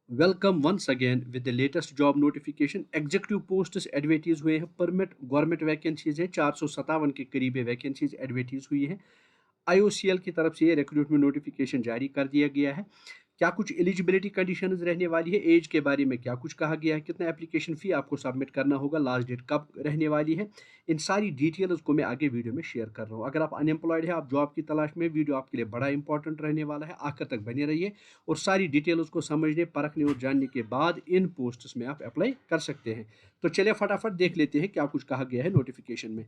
Welcome once again with the latest job notification. Executive posts advertise हुए हैं। Permit government vacancies है, 457 के करीब वैकेंसीज एडवर्टीज हुई है। आईओसीएल की तरफ से रिक्रूटमेंट नोटिफिकेशन जारी कर दिया गया है। क्या कुछ एलिजिबिलिटी कंडीशंस रहने वाली है, एज के बारे में क्या कुछ कहा गया है, कितना एप्लीकेशन फ़ी आपको सबमिट करना होगा, लास्ट डेट कब रहने वाली है, इन सारी डिटेल्स को मैं आगे वीडियो में शेयर कर रहा हूँ। अगर आप अनएम्प्लॉयड है, आप जॉब की तलाश में, वीडियो आपके लिए बड़ा इंपॉर्टेंट रहने वाला है। आखिर तक बने रहिए और सारी डिटेल्स को समझने, परखने और जानने के बाद इन पोस्ट्स में आप अप्लाई कर सकते हैं। तो चलिए फटाफट देख लेते हैं क्या कुछ कहा गया है नोटिफिकेशन में।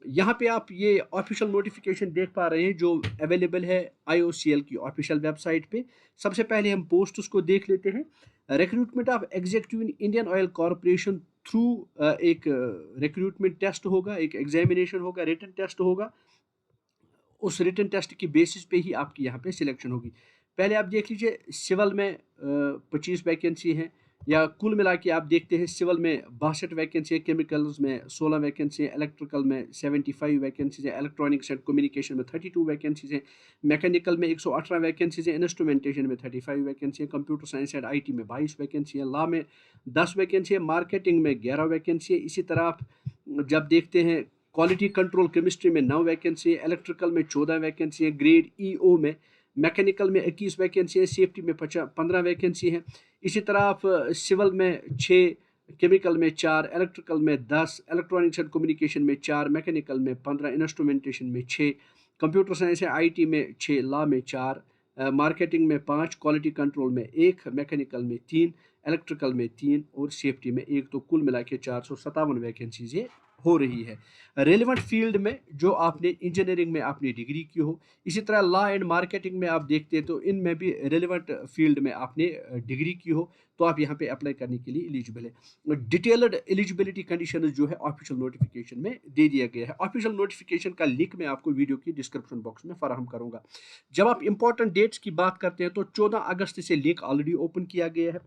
यहाँ पे आप ये ऑफिशियल नोटिफिकेशन देख पा रहे हैं जो अवेलेबल है आईओसीएल की ऑफिशियल वेबसाइट पे। सबसे पहले हम पोस्ट उसको देख लेते हैं। Recruitment of executive in Indian oil corporation through एक रिक्रूटमेंट टेस्ट होगा, एक एग्जामिनेशन होगा, रिटन टेस्ट होगा। उस रिटन टेस्ट की बेसिस पे ही आपकी यहाँ पे सिलेक्शन होगी। पहले आप देख लीजिए, सिविल में 25 वैकेंसी हैं, या कुल मिला के आप देखते हैं सिविल में 62 वैकेंसी है, केमिकल्स में 16 वैकेंसी है, इलेक्ट्रिकल में 75 वैकेंसीज है, इलेक्ट्रॉनिक्स एंड कम्युनिकेशन में 32 वैकेंसीज हैं, मैकेनिकल में 118 वैकेंसीज हैं, इंस्ट्रूमेंटेशन में 35 वैकेंसी है, कंप्यूटर साइंस एंड आईटी में 22 वैकेंसी है, लॉ में 10 वैकेंसी है, मार्केटिंग में 11 वैकेंसी है। इसी तरह आप जब देखते हैं क्वालिटी कंट्रोल केमिस्ट्री में 9 वैकेंसी है, इलेक्ट्रिकल में 14 वैकेंसी है, ग्रेड ईओ में, मैकेनिकल में 21 वैकेंसी है, सेफ्टी में 15 वैकेंसी है। इसी तरह आप सिविल में 6, केमिकल में 4, इलेक्ट्रिकल में 10, इलेक्ट्रॉनिक्स एंड कम्युनिकेशन में 4, मैकेनिकल में 15, इंस्ट्रूमेंटेशन में 6, कंप्यूटर साइंस है आईटी में 6, लॉ में 4, मार्केटिंग में 5, क्वालिटी कंट्रोल में 1, मैकेनिकल में 3, इलेक्ट्रिकल में 3 और सेफ्टी में 1। तो कुल मिला के 457 वैकेंसीज ये हो रही है। रेलिवेंट फील्ड में जो आपने इंजीनियरिंग में आपने डिग्री की हो, इसी तरह लॉ एंड मार्केटिंग में आप देखते हैं तो इनमें भी रेलिवेंट फील्ड में आपने डिग्री की हो तो आप यहाँ पे अप्लाई करने के लिए एलिजिबल है। डिटेल्ड एलिजिबिलिटी कंडीशन जो है ऑफिशियल नोटिफिकेशन में दे दिया गया है। ऑफिशियल नोटिफिकेशन का लिंक मैं आपको वीडियो की डिस्क्रिप्शन बॉक्स में फराहम करूंगा। जब आप इंपॉर्टेंट डेट्स की बात करते हैं तो 14 अगस्त से लिंक ऑलरेडी ओपन किया गया है।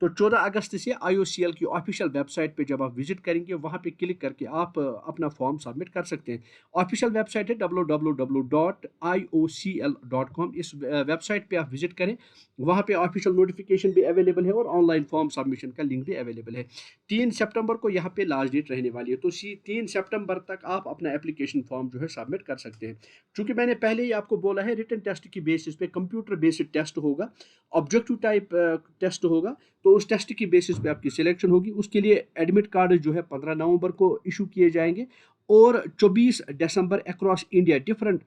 तो 14 अगस्त से आईओसीएल की ऑफिशियल वेबसाइट पे जब आप विजिट करेंगे वहाँ पे क्लिक करके आप अपना फॉर्म सबमिट कर सकते हैं। ऑफिशियल वेबसाइट है www.iocl.com। इस वेबसाइट पे आप विजिट करें, वहाँ पे ऑफिशियल नोटिफिकेशन भी अवेलेबल है और ऑनलाइन फॉर्म सबमिशन का लिंक भी अवेलेबल है। 3 सितंबर को यहाँ पे लास्ट डेट रहने वाली है, तो 3 सितंबर तक आप अपना एप्लीकेशन फॉर्म जो है सबमिट कर सकते हैं। चूंकि मैंने पहले ही आपको बोला है रिटन टेस्ट की बेसिस पे कंप्यूटर बेस्ड टेस्ट होगा, ऑब्जेक्टिव टाइप टेस्ट होगा, तो उस टेस्ट की बेसिस पे आपकी सिलेक्शन होगी। उसके लिए एडमिट कार्ड जो है 15 नवंबर को इशू किए जाएंगे और 24 दिसंबर across India different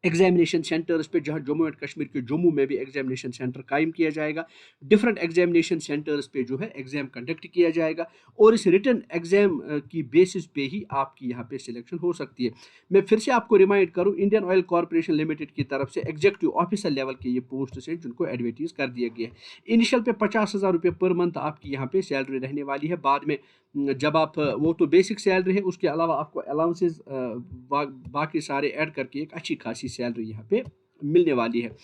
examination centres पे, जहां जम्मू एंड कश्मीर के जम्मू में भी एग्जामिनेशन सेंटर कायम किया जाएगा, डिफरेंट एग्जामिनेशन सेंटर्स पे जो है एग्जाम कंडक्ट किया जाएगा और इस रिटन एग्जाम की बेसिस पे ही आपकी यहाँ पे सिलेक्शन हो सकती है। मैं फिर से आपको रिमाइंड करूँ, इंडियन ऑयल कॉरपोरेशन लिमिटेड की तरफ से एग्जीक्यूटिव ऑफिसर लेवल के ये पोस्ट हैं जिनको एडवर्टीज कर दिया गया है। इनिशियल पे 50,000 रुपये पर मंथ आपकी यहाँ पे सैलरी रहने वाली है। बाद में जब आप वो तो बेसिक सैलरी है, उसके अलावा आपको अलाउंसेस बाकी सारे ऐड करके एक अच्छी खासी सैलरी यहाँ पे मिलने वाली है।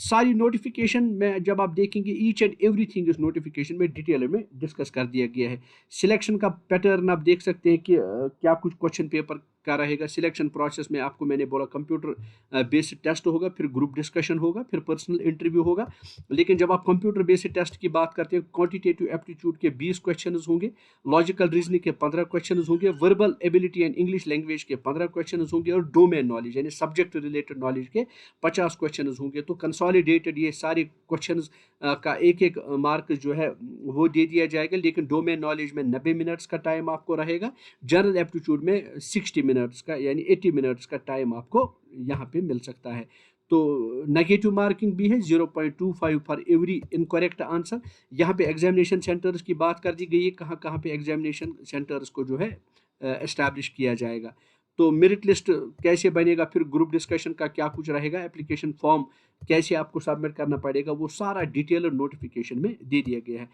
सारी नोटिफिकेशन में जब आप देखेंगे ईच एंड एवरीथिंग इस नोटिफिकेशन में डिटेल में डिस्कस कर दिया गया है। सिलेक्शन का पैटर्न आप देख सकते हैं कि क्या कुछ क्वेश्चन पेपर का रहेगा। सिलेक्शन प्रोसेस में आपको मैंने बोला कंप्यूटर बेस्ड टेस्ट होगा, फिर ग्रुप डिस्कशन होगा, फिर पर्सनल इंटरव्यू होगा। लेकिन जब आप कंप्यूटर बेस्ड टेस्ट की बात करते हैं, क्वांटिटेटिव एप्टीट्यूड के 20 क्वेश्चन होंगे, लॉजिकल रीजनिंग के 15 क्वेश्चन होंगे, verbal ability and English language के 15 क्वेश्चन होंगे और डोमेन नॉलेज यानी सब्जेक्ट रिलेटेड नॉलेज के 50 क्वेश्चन होंगे। तो कंसोलिडेटेड ये सारे क्वेश्चन का एक एक मार्क जो है वो दे दिया जाएगा। लेकिन डोमेन नॉलेज में 90 मिनट्स का टाइम आपको रहेगा, जनरल एप्टीट्यूड में 60 मिनट्स का यानी 80 मिनट्स का टाइम आपको यहाँ पे मिल सकता है। तो नेगेटिव मार्किंग भी है 0.25 फॉर एवरी इनकरेक्ट आंसर। यहाँ पे एग्जामिनेशन सेंटर्स की बात कर दी गई है, कहाँ कहाँ पे एग्जामिनेशन सेंटर्स को जो है एस्टैब्लिश किया जाएगा। तो मेरिट लिस्ट कैसे बनेगा, फिर ग्रुप डिस्कशन का क्या कुछ रहेगा, एप्लीकेशन फॉर्म कैसे आपको सबमिट करना पड़ेगा, वो सारा डिटेल नोटिफिकेशन में दे दिया गया है।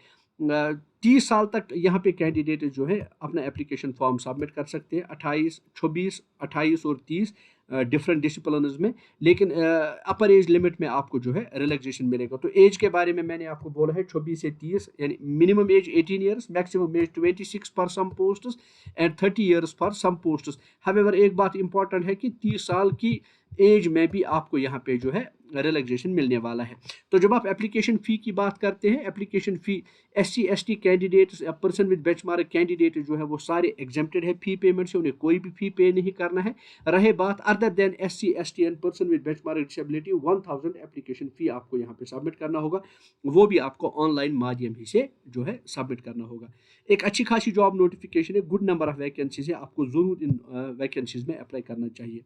30 साल तक यहाँ पे कैंडिडेट जो है अपना एप्लीकेशन फॉर्म सबमिट कर सकते हैं, 28, 26, 28 और 30 डिफरेंट डिसिप्लिनस में। लेकिन अपर एज लिमिट में आपको जो है रिलैक्सेशन मिलेगा। तो एज के बारे में मैंने आपको बोला है 24 से 30, यानी minimum age 18 years, maximum age 26 for some posts and 30 years for some posts. However एक बात इंपॉर्टेंट है कि 30 साल की एज में भी आपको यहाँ पे जो है रिलैक्सेशन मिलने वाला है। तो जब आप एप्लीकेशन फ़ी की बात करते हैं, application fee SC ST candidates या पर्सन विद बेंचमार्क कैंडिडेट जो है वो सारे एग्जेम्प्टेड है फ़ी पेमेंट से, उन्हें कोई भी फ़ी पे नहीं करना है। रहे बात other than SC ST and person with benchmark disability, 1000 application fee आपको यहाँ पे सबमिट करना होगा, वो भी आपको ऑनलाइन माध्यम ही से जो है सबमिट करना होगा। एक अच्छी खासी जॉब नोटिफिकेशन है, गुड नंबर ऑफ वैकेंसीज है, आपको ज़रूर इन वैकेंसीज में अप्लाई करना चाहिए।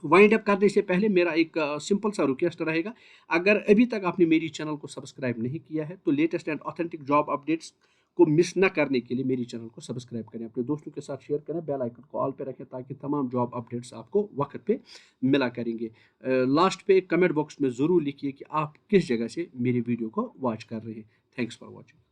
वाइंड अप करने से पहले मेरा एक सिंपल सा रिक्वेस्ट रहेगा, अगर अभी तक आपने मेरी चैनल को सब्सक्राइब नहीं किया है तो latest and authentic job updates को मिस न करने के लिए मेरी चैनल को सब्सक्राइब करें, अपने दोस्तों के साथ शेयर करें, बेल आइकन को ऑल पे रखें ताकि तमाम जॉब अपडेट्स आपको वक्त पे मिला करेंगे। लास्ट पे कमेंट बॉक्स में ज़रूर लिखिए कि आप किस जगह से मेरी वीडियो को वॉच कर रहे हैं। Thanks for watching.